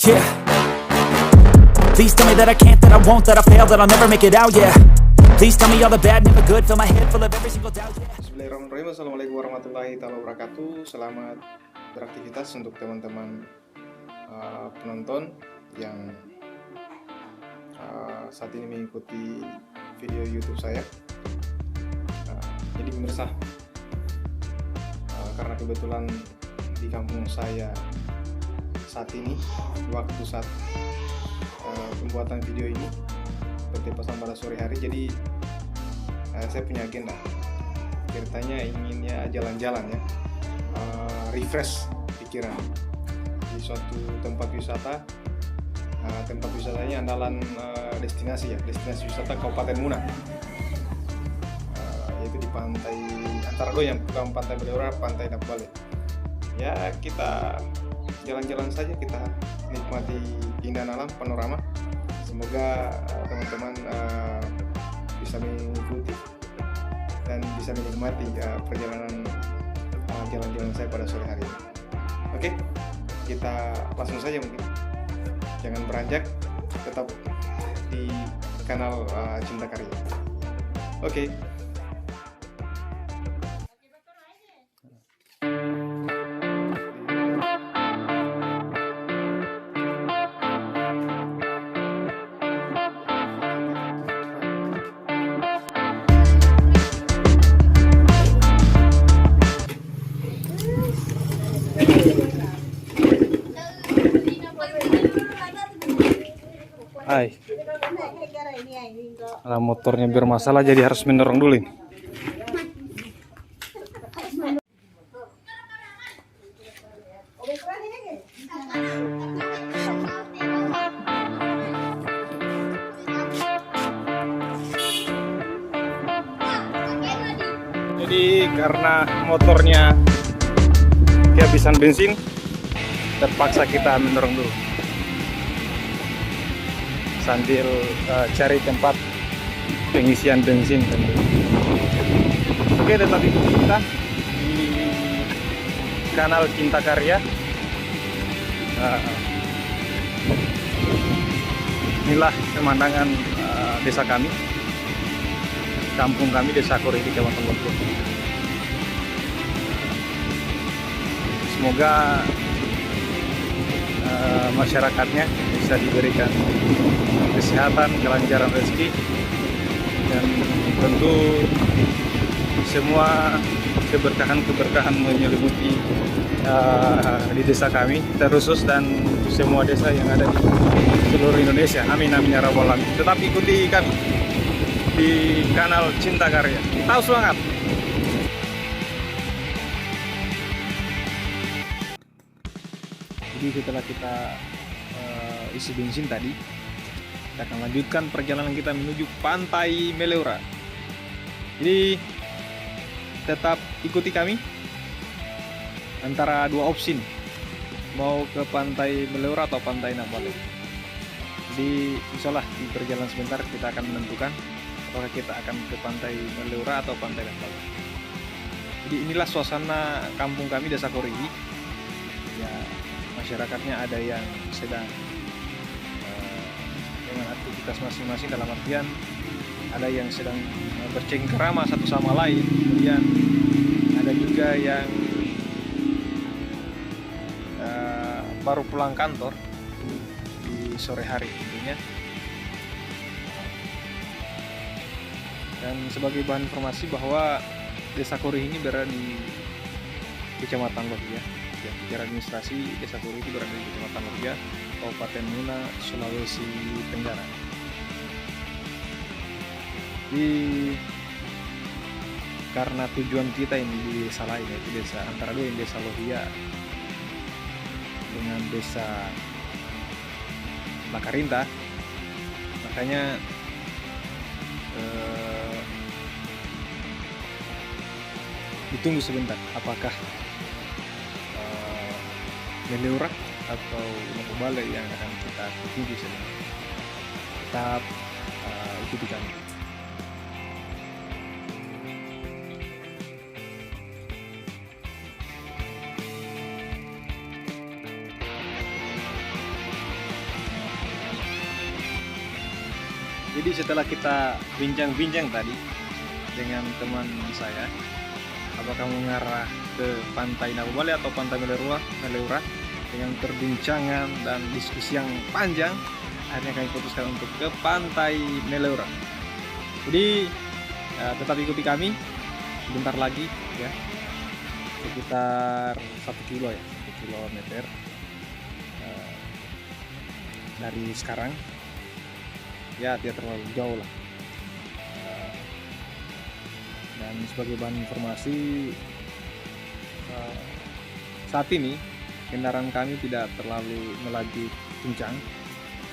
yeah. Please tell me that I can't, that I won't, that I fail, that I'll never make it out, yeah. Please tell me all the bad, never good, fill my head full of every single doubt, yeah. Bismillahirrahmanirrahim. Assalamualaikum warahmatullahi wabarakatuh. Selamat beraktivitas untuk teman-teman penonton yang saat ini mengikuti video YouTube saya. Jadi pemirsa, karena kebetulan di kampung saya saat ini waktu saat pembuatan video ini bertepatan pada sore hari, jadi saya punya agenda. Ceritanya inginnya jalan-jalan ya, refresh pikiran di suatu tempat wisata. Tempat wisatanya andalan destinasi wisata Kabupaten Muna, yaitu di pantai antara dua, yang bukan pantai Beleura, pantai Napbale. Ya, kita jalan-jalan saja, kita nikmati keindahan alam, panorama. Semoga teman-teman bisa mengikuti dan bisa menikmati perjalanan jalan-jalan saya pada sore hari ini. Oke, kita langsung saja mungkin. Jangan beranjak, tetap di kanal Cinta Karya. Oke. Hai. Nah, motornya bermasalah jadi harus mendorong dulu ini. Jadi karena motornya kehabisan bensin, terpaksa kita mendorong dulu sambil cari tempat pengisian bensin tentu. Oke, tetap ikuti kita di kanal Cinta Karya. Inilah pemandangan desa kami, kampung kami, Desa Kori di Kecamatan Lombok. Semoga masyarakatnya bisa diberikan kesehatan, kelancaran rezeki, dan tentu semua keberkahan menyelimuti di desa kami terkhusus, dan semua desa yang ada di seluruh Indonesia. Amin amin ya rabbal alamin. Tetap ikuti kami di kanal Cinta Karya. Tahu semangat. Jadi setelah kita isi bensin tadi, kita akan lanjutkan perjalanan kita menuju pantai Beleura. Jadi tetap ikuti kami antara dua opsi, mau ke pantai Beleura atau pantai Napbale. Jadi insyaallah di perjalanan sebentar kita akan menentukan apakah kita akan ke pantai Beleura atau pantai Napbale. Jadi inilah suasana kampung kami, Desa Kori. Ya, masyarakatnya ada yang sedang dengan aktivitas masing-masing, dalam artian ada yang sedang bercengkerama satu sama lain, kemudian ada juga yang baru pulang kantor di sore hari tentunya. Dan sebagai bahan informasi bahwa Desa Kori ini berada di Kecamatan Lohia. Ya, secara administrasi Desa Kori itu berada di Kecamatan Lohia, Kabupaten Muna, Sulawesi Tenggara. Karena tujuan kita ini di desa lain, yaitu desa antara dua, Desa Lohia dengan Desa Lakarinta, makanya ditunggu sebentar apakah Beleura atau Napbale yang akan kita tuju sebentar. Tetap ikuti kami. Jadi setelah kita bincang-bincang tadi dengan teman saya, apakah mengarah ke Pantai Nabubale atau Pantai Meleura, dengan perbincangan dan diskusi yang panjang, akhirnya kami putuskan untuk ke Pantai Meleura. Jadi tetap ikuti kami sebentar lagi ya, sekitar 1 kilometer dari sekarang ya, tidak terlalu jauh lah. Dan sebagai bahan informasi, saat ini kendaraan kami tidak terlalu melaju kencang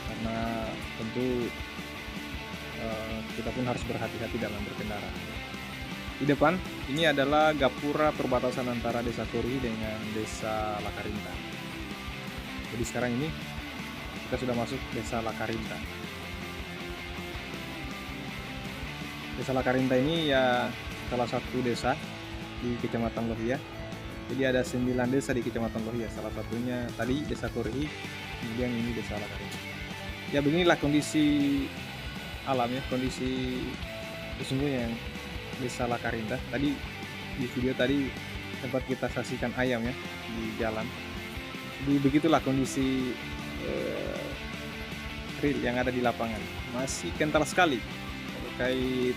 karena tentu kita pun harus berhati-hati dalam berkendara. Di depan ini adalah gapura perbatasan antara Desa Korihi dengan Desa Lakarinta. Jadi sekarang ini kita sudah masuk Desa Lakarinta. Desa Lakarinta ini ya salah satu desa di Kecamatan Lohia. Jadi ada 9 desa di Kecamatan Lohia. Salah satunya tadi Desa Korihi, kemudian ini Desa Lakarinta. Ya beginilah kondisi alam ya, kondisi sesungguhnya yang Desa Lakarinta. Tadi di video tadi sempat kita saksikan ayam ya di jalan. Jadi begitulah kondisi real yang ada di lapangan. Masih kental sekali terkait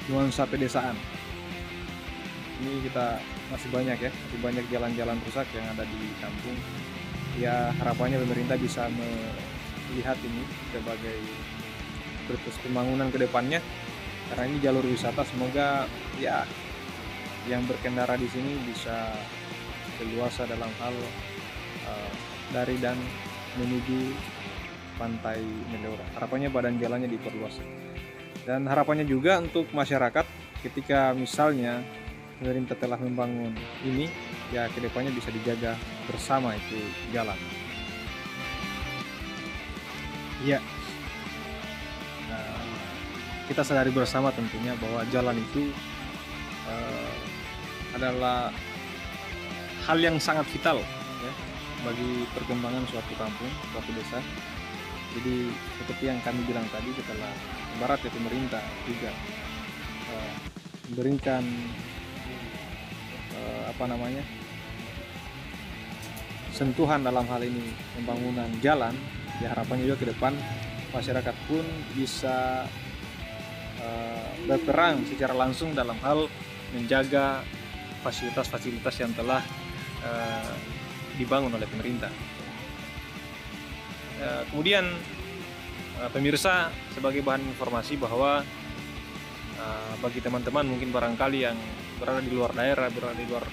nuansa pedesaan. Ini kita masih banyak ya, masih banyak jalan-jalan rusak yang ada di kampung. Ya harapannya pemerintah bisa melihat ini sebagai proses pembangunan ke depannya, karena ini jalur wisata. Semoga ya yang berkendara di sini bisa leluasa dalam hal dari dan menuju Pantai Meleura. Harapannya badan jalannya diperluas. Dan harapannya juga untuk masyarakat, ketika misalnya pemerintah telah membangun ini, ya kedepannya bisa dijaga bersama itu jalan. Ya, kita sadari bersama tentunya bahwa jalan itu adalah hal yang sangat vital ya, bagi perkembangan suatu kampung, suatu desa. Jadi seperti yang kami bilang tadi, setelah barat ya pemerintah juga memberikan sentuhan dalam hal ini pembangunan jalan, ya harapannya juga ke depan masyarakat pun bisa berperan secara langsung dalam hal menjaga fasilitas-fasilitas yang telah dibangun oleh pemerintah. Kemudian pemirsa, sebagai bahan informasi bahwa bagi teman-teman mungkin barangkali yang berada di luar daerah, berada di luar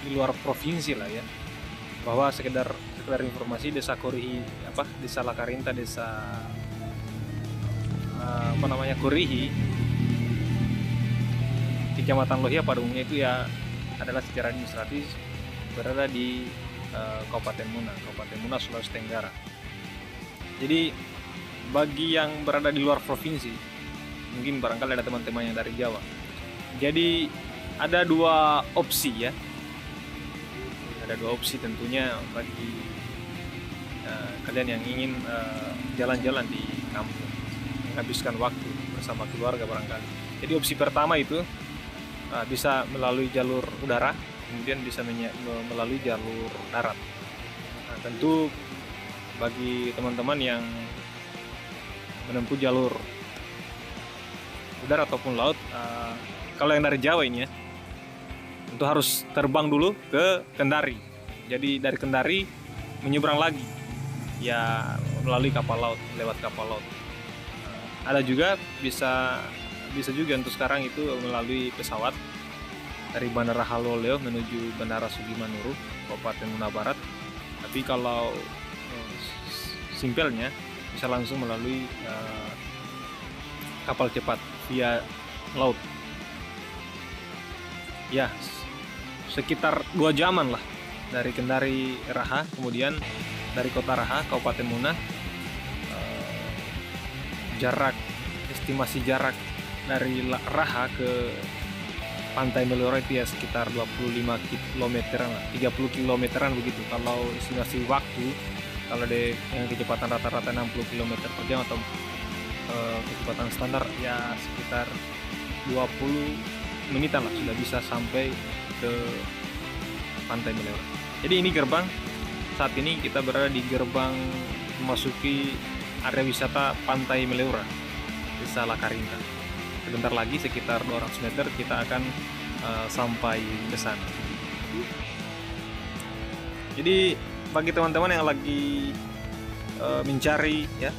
di luar provinsi lah ya, bahwa sekedar informasi, Desa Korihi Desa Lakarinta, Desa Korihi, Kecamatan Lohia pada umumnya itu ya adalah secara administratif berada di Kabupaten Muna, Sulawesi Tenggara. Jadi bagi yang berada di luar provinsi, mungkin barangkali ada teman-teman yang dari Jawa. Jadi ada 2 opsi ya. Ada 2 opsi tentunya bagi kalian yang ingin jalan-jalan di kampung, menghabiskan waktu bersama keluarga barangkali. Jadi opsi pertama itu bisa melalui jalur udara, kemudian bisa melalui jalur darat. Nah, tentu bagi teman-teman yang menempuh jalur udara ataupun laut, kalau yang dari Jawa ini ya, tentu harus terbang dulu ke Kendari. Jadi dari Kendari menyeberang lagi ya melalui kapal laut, lewat kapal laut. Ada juga bisa juga untuk sekarang itu melalui pesawat dari Bandara Haloleo menuju Bandara Sudimanuru, Kabupaten Muna Barat. Tapi kalau simpelnya bisa langsung melalui kapal cepat via laut. Ya, sekitar 2 jaman lah dari Kendari Raha, kemudian dari Kota Raha, Kabupaten Muna. Estimasi jarak dari Raha ke Pantai Meliora itu ya sekitar 25 kilometeran lah, 30 kilometeran begitu. Kalau estimasi waktu, kalau dengan kecepatan rata-rata 60 km per jam atau kecepatan standar ya sekitar 20 menitan lah sudah bisa sampai ke Pantai Meliora. Jadi ini gerbang, saat ini kita berada di gerbang memasuki area wisata Pantai Meliora, Desa Lakarinta. Sebentar lagi sekitar 200 meter kita akan sampai ke sana. Jadi bagi teman-teman yang lagi mencari ya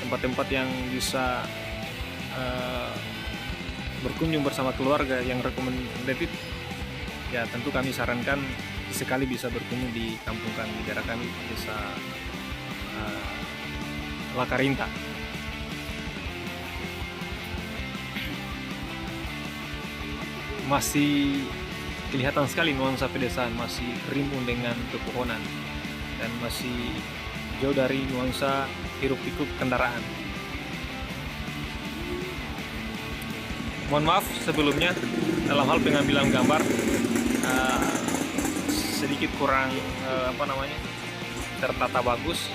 tempat-tempat yang bisa berkunjung bersama keluarga yang recommended, ya tentu kami sarankan sekali bisa berkunjung di kampung kami, di daerah kami, Desa Lakarinta. Masih kelihatan sekali nuansa pedesaan, masih rimbun dengan pepohonan dan masih jauh dari nuansa hiruk-pikuk kendaraan. Mohon maaf sebelumnya dalam hal pengambilan gambar sedikit kurang tertata bagus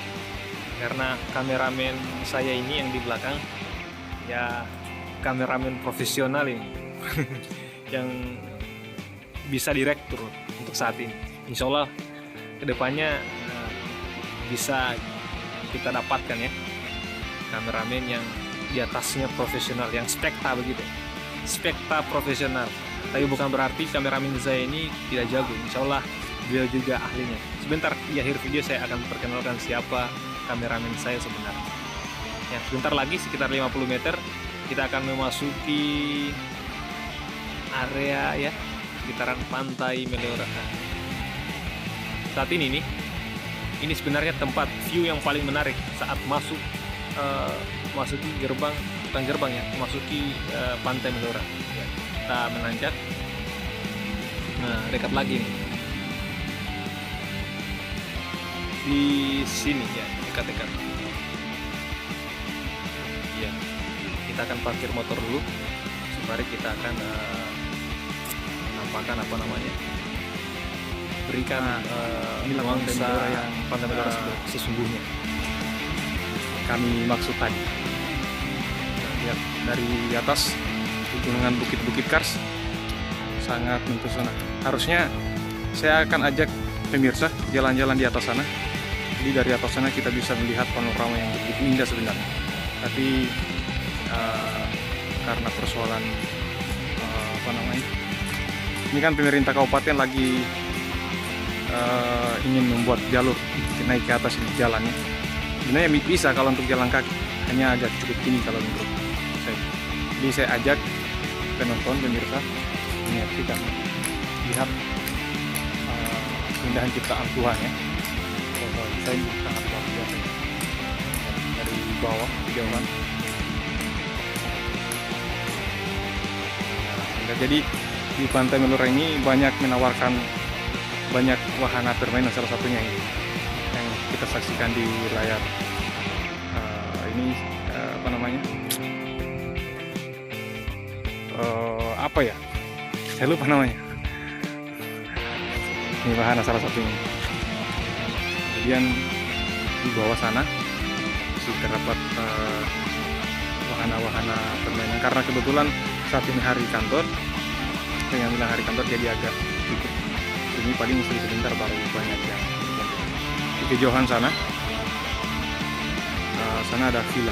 karena kameramen saya ini yang di belakang ya kameramen profesional ini yang bisa direktur untuk saat ini. Insya Allah kedepannya bisa kita dapatkan ya kameramen yang di atasnya profesional, yang spekta begitu, spekta profesional. Tapi bukan berarti kameramen saya ini tidak jago. Insya Allah beliau juga ahlinya. Sebentar di akhir video saya akan perkenalkan siapa kameramen saya sebenarnya. Ya, sebentar lagi sekitar 50 meter kita akan memasuki area ya sekitaran Pantai Meliora. Saat ini nih, ini sebenarnya tempat view yang paling menarik saat masuki gerbang, bukan gerbang ya, memasuki Pantai Meliora. Ya, kita menanjak. Nah, dekat lagi nih. Di sini ya, dekat-dekat. Ya, kita akan parkir motor dulu. Mari kita akan menampakkan berikan nuansa Pantai Meliora sesungguhnya. Kami maksud tadi lihat dari atas pegunungan bukit-bukit Kars sangat mempesona. Harusnya saya akan ajak pemirsa jalan-jalan di atas sana. Jadi dari atas sana kita bisa melihat panorama yang begitu indah sebenarnya. Tapi karena persoalan ini kan pemerintah kabupaten lagi ingin membuat jalur naik ke atas ini jalannya. Sebenarnya bisa kalau untuk jalan kaki, hanya agak cukup tinggi kalau menurut saya. Jadi saya ajak penonton pemirsa menyaksikan, lihat keindahan ciptaan Tuhan ya. Saya ini sangat luar biasa dari bawah kejauhan. Jadi di Pantai Meliora ini banyak menawarkan banyak wahana permainan, salah satunya ini yang kita saksikan di layar ini saya lupa namanya. Ini wahana salah satunya. Kemudian di bawah sana masih terdapat wahana-wahana permainan karena kebetulan saat ini hari kantor, dengan bilang hari kantor jadi agak sedikit. Ini paling mesti sebentar baru banyak yang di kejauhan sana. Sana ada villa,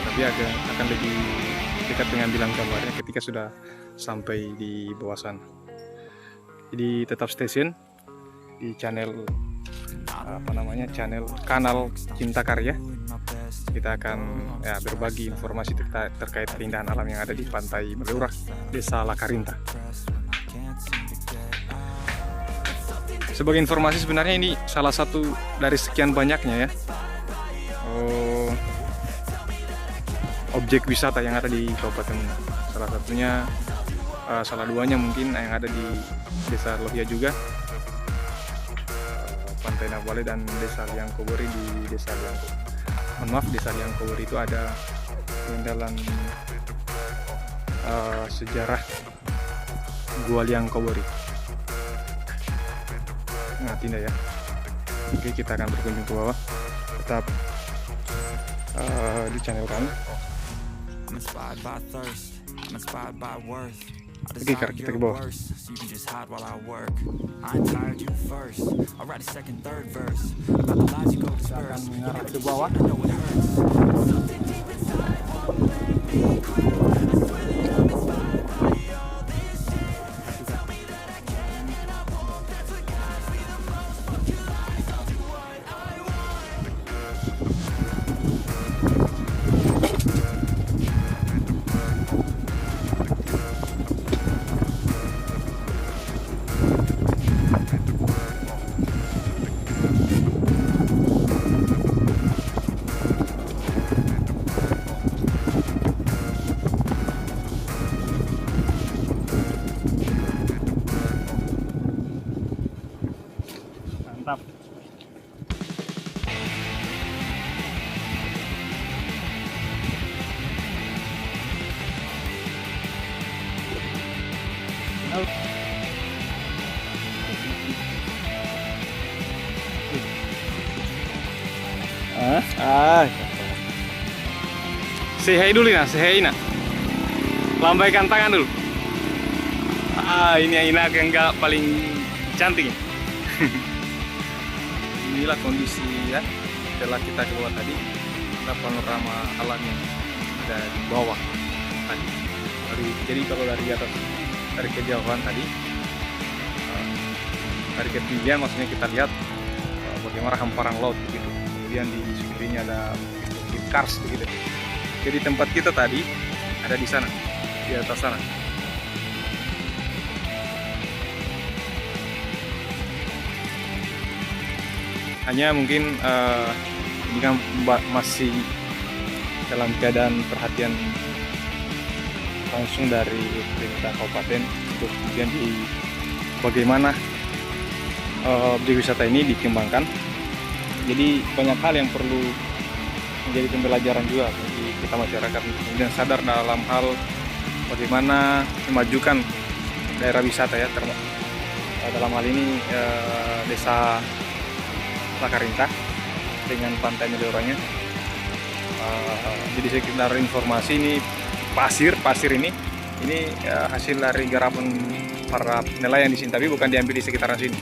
tapi akan lebih dekat pengambilan gambarnya ketika sudah sampai di bawah sana. Jadi tetap stay tune di channel kanal Cinta Karya. Kita akan berbagi informasi terkait keindahan alam yang ada di Pantai Meliora, Desa Lakarinta. Sebagai informasi sebenarnya ini salah satu dari sekian banyaknya ya objek wisata yang ada di kabupaten. Salah satunya, salah duanya mungkin yang ada di Desa Lohia juga, Pantai Nabale dan Desa Liangkobori di Desa Liangkobori. Mohon maaf, Desa Liangkobori itu ada peninggalan sejarah Gua Liang Kobori. Nah, Tinda ya. Oke, kita akan berkunjung ke bawah. Tetap di channel kami. I'm inspired by thirst, I'm inspired by worth. Oke, Kak, kita ke bawah. So you can just hide while I work. I ain't tired, you first. I'll write a second, third verse about the lies you go disperse. Mengarah ke bawah. I know it hurts. Mantap. Say hi dulu Ina, say hi Ina. Lambaikan tangan dulu. Ini Ina yang enggak paling cantik. Inilah kondisi ya setelah kita keluar tadi. Kita panorama alam yang ada di bawah tadi. Jadi kalau dari atas, dari kejauhan tadi, dari ketinggian maksudnya kita lihat bagaimana hamparan laut begitu. Kemudian di sekelilingnya ada kars begitu. Jadi tempat kita tadi ada di sana, di atas sana. Hanya mungkin ini kan masih dalam keadaan perhatian langsung dari pemerintah kabupaten untuk kemudian di bagaimana objek wisata ini dikembangkan. Jadi banyak hal yang perlu menjadi pembelajaran juga bagi kita masyarakat untuk kemudian sadar dalam hal bagaimana memajukan daerah wisata ya, dalam hal ini desa Lakarinta dengan pantai Melioranya. Jadi sekedar informasi, ini pasir ini hasil dari garapan para nelayan di sini, tapi bukan diambil di sekitaran sini,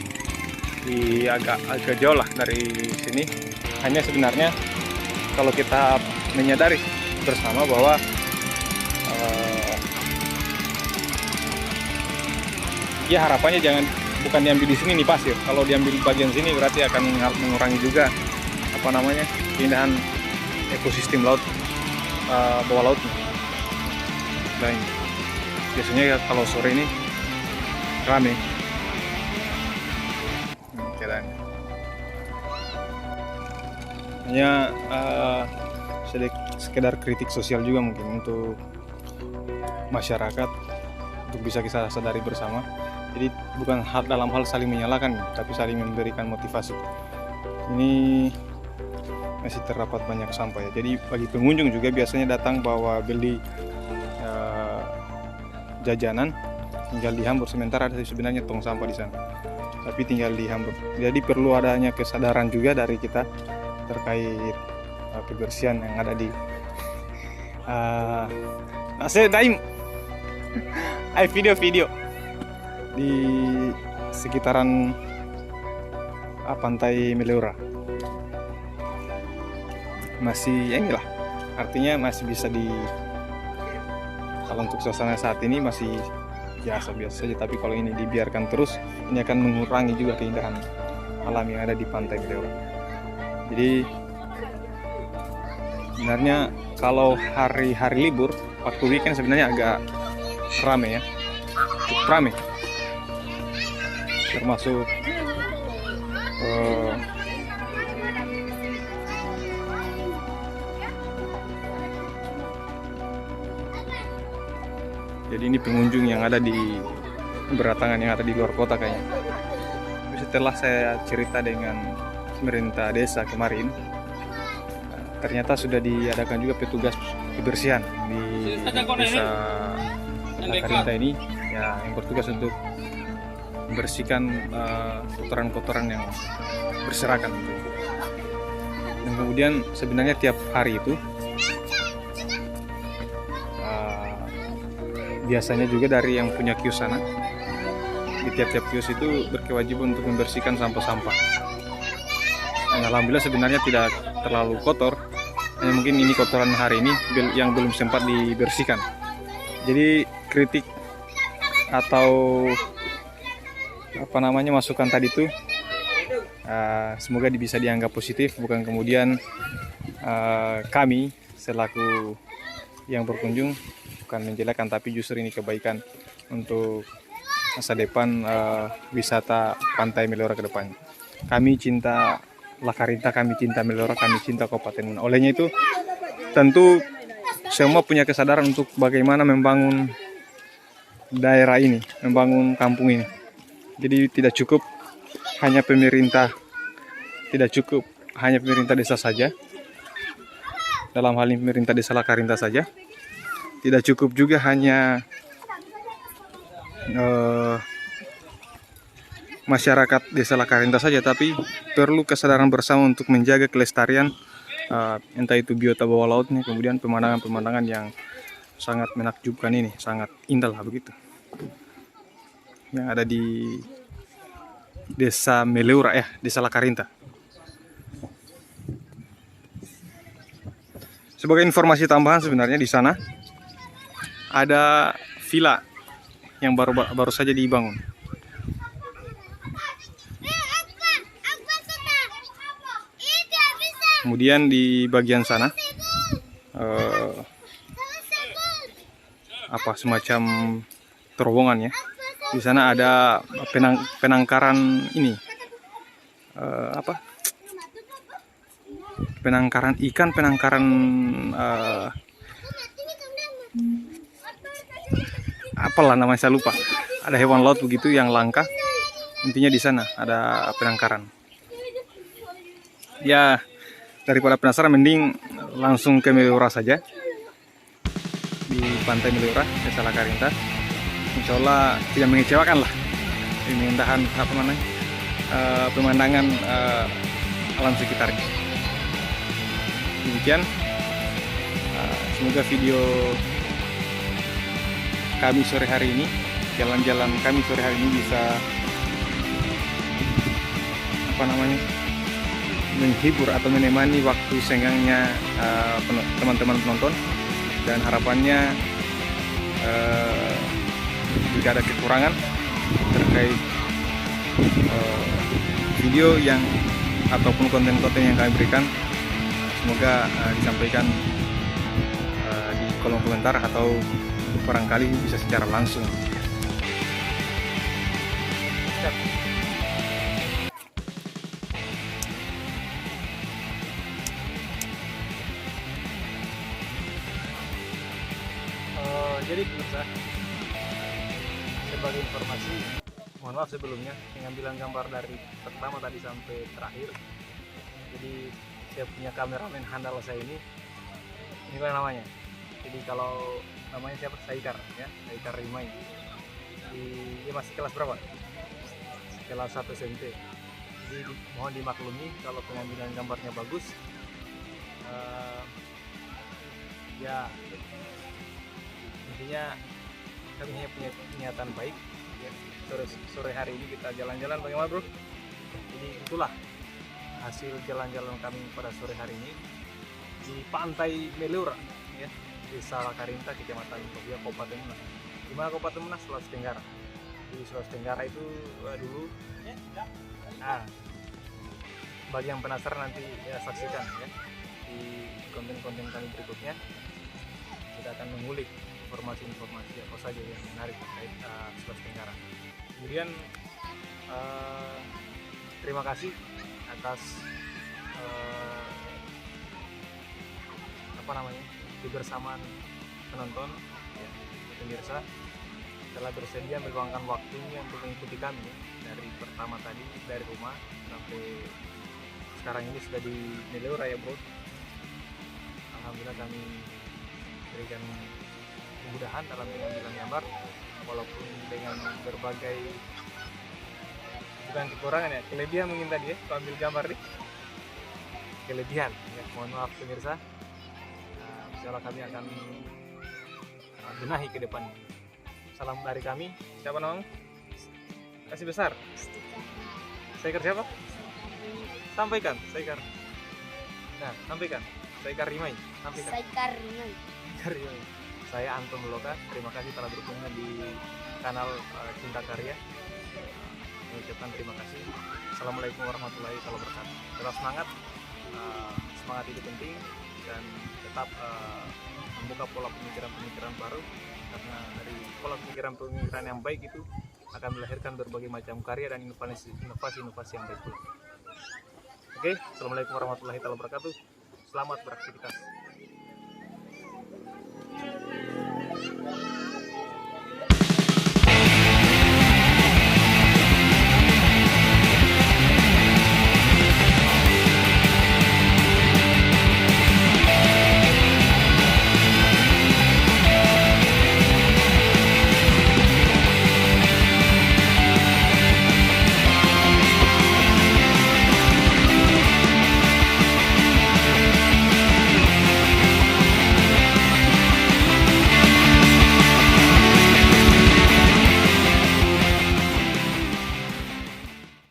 di agak jauh lah dari sini. Hanya sebenarnya kalau kita menyadari bersama bahwa ya harapannya bukan diambil di sini nih pasir. Kalau diambil di bagian sini berarti akan mengurangi juga keindahan ekosistem laut bawah lautnya. Dan biasanya ya kalau sore ini rame keadaannya. Hanya sekedar kritik sosial juga mungkin untuk masyarakat, untuk bisa kita sadari bersama. Jadi bukan dalam hal saling menyalahkan, tapi saling memberikan motivasi. Ini masih terdapat banyak sampah ya. Jadi bagi pengunjung juga biasanya datang bawa beli jajanan, tinggal dihambur. Sementara ada sebenarnya tong sampah di sana, tapi tinggal dihambur. Jadi perlu adanya kesadaran juga dari kita terkait kebersihan yang ada di Daim video di sekitaran pantai Meliora. Masih ya inilah, artinya masih bisa kalau untuk suasana saat ini masih biasa saja, tapi kalau ini dibiarkan terus, ini akan mengurangi juga keindahan alam yang ada di pantai Meliora. Jadi sebenarnya kalau hari-hari libur, waktu weekend sebenarnya agak rame ya, cukup rame, termasuk jadi ini pengunjung yang ada di berdatangan yang ada di luar kota kayaknya. Setelah saya cerita dengan pemerintah desa kemarin, ternyata sudah diadakan juga petugas kebersihan di desa Lakarinta ini ya yang bertugas untuk membersihkan kotoran-kotoran yang berserakan. Dan kemudian sebenarnya tiap hari itu biasanya juga dari yang punya kios sana, di tiap-tiap kios itu berkewajiban untuk membersihkan sampah-sampah. Dan alhamdulillah sebenarnya tidak terlalu kotor, hanya mungkin ini kotoran hari ini yang belum sempat dibersihkan. Jadi kritik atau masukan tadi itu semoga bisa dianggap positif, bukan kemudian kami selaku yang berkunjung bukan menjelekkan, tapi justru ini kebaikan untuk masa depan wisata Pantai Meliora ke depan. Kami cinta Lakarinta, kami cinta Meliora, kami cinta Kabupaten Muna. Olehnya itu tentu semua punya kesadaran untuk bagaimana membangun daerah ini, membangun kampung ini. Jadi tidak cukup hanya pemerintah desa saja, dalam hal ini pemerintah desa Lakarinta saja. Tidak cukup juga hanya masyarakat desa Lakarinta saja, tapi perlu kesadaran bersama untuk menjaga kelestarian entah itu biota bawah lautnya, kemudian pemandangan-pemandangan yang sangat menakjubkan ini, sangat indah lah begitu, yang ada di desa Meliora desa Lakarinta. Sebagai informasi tambahan, sebenarnya di sana ada villa yang baru saja dibangun. Kemudian di bagian sana semacam terowongan ya. Di sana ada penangkaran ini, penangkaran ikan, penangkaran apalah namanya saya lupa. Ada hewan laut begitu yang langka. Intinya di sana ada penangkaran. Ya, daripada penasaran mending langsung ke Meliora saja. Di Pantai Meliora, desa Lakarinta. Insya Allah tidak mengecewakan lah. Keindahan pemandangan alam sekitarnya. Demikian. Semoga video kami sore hari ini, jalan-jalan kami sore hari ini bisa menghibur atau menemani waktu senggangnya teman-teman penonton, dan harapannya jika ada kekurangan terkait video yang ataupun konten-konten yang kami berikan, semoga disampaikan di kolom komentar atau barangkali bisa secara langsung. Jadi pemirsa, sebagai informasi, mohon maaf sebelumnya pengambilan gambar dari pertama tadi sampai terakhir. Jadi saya punya kameramen handal saya ini apa namanya? Jadi kalau namanya siapa? Saikar ya, Saikar Rimai. Dia masih kelas berapa? Kelas 1 SMP. Jadi mohon dimaklumi kalau pengambilan gambarnya bagus. Ya intinya kami hanya punya niatan baik ya. Sore hari ini kita jalan-jalan, bagaimana bro? Jadi itulah hasil jalan-jalan kami pada sore hari ini di Pantai Meliora ya, desa Lakarinta, Kecamatan Kobia, Kabupaten Muna. Di mana Kabupaten Muna? Sulawesi Tenggara. Di Sulawesi Tenggara itu dulu. Bagi yang penasaran nanti ya saksikan ya di konten-konten kami berikutnya. Kita akan mengulik informasi-informasi apa saja yang menarik terkait Sulawesi Tenggara. Kemudian terima kasih atas kebersamaan penonton ya, pemirsa telah bersedia meluangkan waktunya untuk mengikuti kami ya, dari pertama tadi dari rumah sampai sekarang ini sudah di Meliora ya bro. Alhamdulillah kami berikan kemudahan dalam pengambilan gambar, walaupun dengan berbagai bukan kekurangan ya, kelebihan mungkin tadi ya, ambil gambar nih kelebihan ya, mohon maaf pemirsa. Insya Allah kami akan benahi ke depan. Salam dari kami. Siapa namanya? Kasih besar. Saikar siapa? Sampaikan. Saikar. Nah, sampaikan. Saikar Rimai. Sampaikan. Saikar Rimai. Saikar Rimai. Saya Anton Loka. Terima kasih telah berkunjung di kanal Cinta Karya. Mengucapkan terima kasih. Assalamualaikum warahmatullahi wabarakatuh. Tetap semangat. Semangat itu penting, dan tetap membuka pola pemikiran-pemikiran baru, karena dari pola pemikiran-pemikiran yang baik itu akan melahirkan berbagai macam karya dan inovasi-inovasi yang baik. Oke, assalamualaikum warahmatullahi wabarakatuh. Selamat beraktivitas.